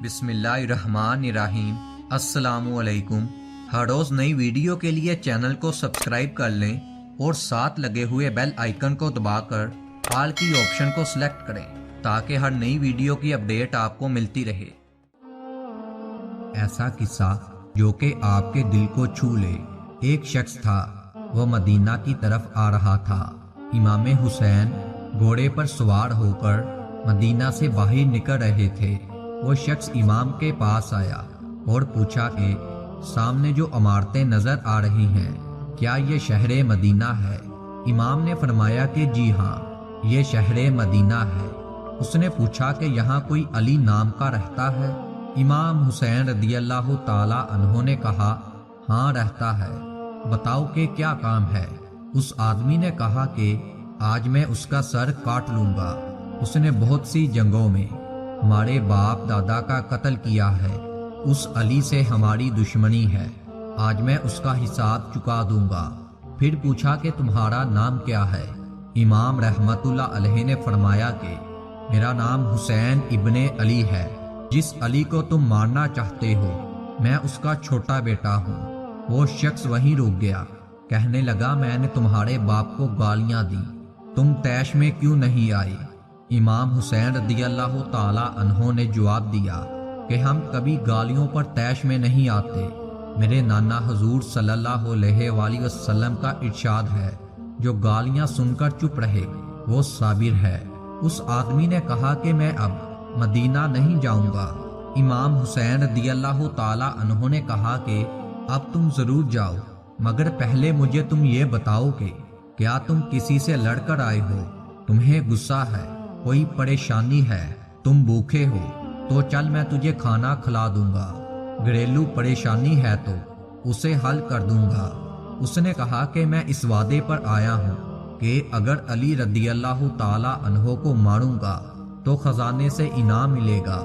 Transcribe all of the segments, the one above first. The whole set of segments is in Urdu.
بسم اللہ الرحمن الرحیم۔ السلام علیکم۔ ہر روز نئی ویڈیو کے لیے چینل کو سبسکرائب کر لیں اور ساتھ لگے ہوئے بیل آئیکن کو دبا کر آل کی آپشن کو سلیکٹ کریں تاکہ ہر نئی ویڈیو کی اپڈیٹ آپ کو ملتی رہے۔ ایسا قصہ جو کہ آپ کے دل کو چھو لے۔ ایک شخص تھا، وہ مدینہ کی طرف آ رہا تھا۔ امام حسین گھوڑے پر سوار ہو کر مدینہ سے باہر نکل رہے تھے۔ وہ شخص امام کے پاس آیا اور پوچھا کہ سامنے جو عمارتیں نظر آ رہی ہیں کیا یہ شہر مدینہ ہے؟ امام نے فرمایا کہ جی ہاں، یہ شہر مدینہ ہے۔ اس نے پوچھا کہ یہاں کوئی علی نام کا رہتا ہے؟ امام حسین رضی اللہ تعالی عنہ نے کہا ہاں رہتا ہے، بتاؤ کہ کیا کام ہے؟ اس آدمی نے کہا کہ آج میں اس کا سر کاٹ لوں گا۔ اس نے بہت سی جنگوں میں ہمارے باپ دادا کا قتل کیا ہے، اس علی سے ہماری دشمنی ہے، آج میں اس کا حساب چکا دوں گا۔ پھر پوچھا کہ تمہارا نام کیا ہے؟ امام رحمت اللہ علیہ نے فرمایا کہ میرا نام حسین ابن علی ہے، جس علی کو تم مارنا چاہتے ہو میں اس کا چھوٹا بیٹا ہوں۔ وہ شخص وہیں رک گیا، کہنے لگا میں نے تمہارے باپ کو گالیاں دی، تم طیش میں کیوں نہیں آئے؟ امام حسین رضی اللہ تعالی عنہ نے جواب دیا کہ ہم کبھی گالیوں پر طیش میں نہیں آتے۔ میرے نانا حضور صلی اللہ علیہ وآلہ وسلم کا ارشاد ہے جو گالیاں سن کر چپ رہے وہ صابر ہے۔ اس آدمی نے کہا کہ میں اب مدینہ نہیں جاؤں گا۔ امام حسین رضی اللہ تعالی عنہ نے کہا کہ اب تم ضرور جاؤ، مگر پہلے مجھے تم یہ بتاؤ کہ کیا تم کسی سے لڑ کر آئے ہو؟ تمہیں غصہ ہے، کوئی پریشانی ہے، تم بھوکے ہو تو چل میں تجھے کھانا کھلا دوں گا، گھریلو پریشانی ہے تو اسے حل کر دوں گا۔ اس نے کہا کہ میں اس وعدے پر آیا ہوں کہ اگر علی رضی اللہ تعالی عنہ کو ماروں گا تو خزانے سے انعام ملے گا۔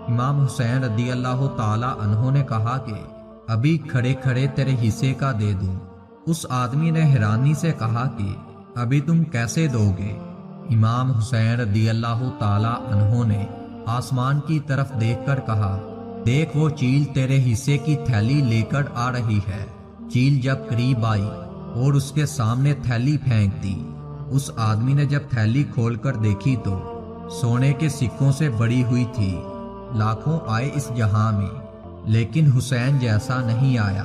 امام حسین رضی اللہ تعالی عنہ نے کہا کہ ابھی کھڑے کھڑے تیرے حصے کا دے دوں۔ اس آدمی نے حیرانی سے کہا کہ ابھی تم کیسے دو گے؟ امام حسین رضی اللہ تعالی عنہ نے آسمان کی طرف دیکھ کر کہا دیکھ وہ چیل تیرے حصے کی تھیلی لے کر آ رہی ہے۔ چیل جب قریب آئی اور اس کے سامنے تھیلی پھینک دی، اس آدمی نے جب تھیلی کھول کر دیکھی تو سونے کے سکوں سے بڑی ہوئی تھی۔ لاکھوں آئے اس جہاں میں لیکن حسین جیسا نہیں آیا۔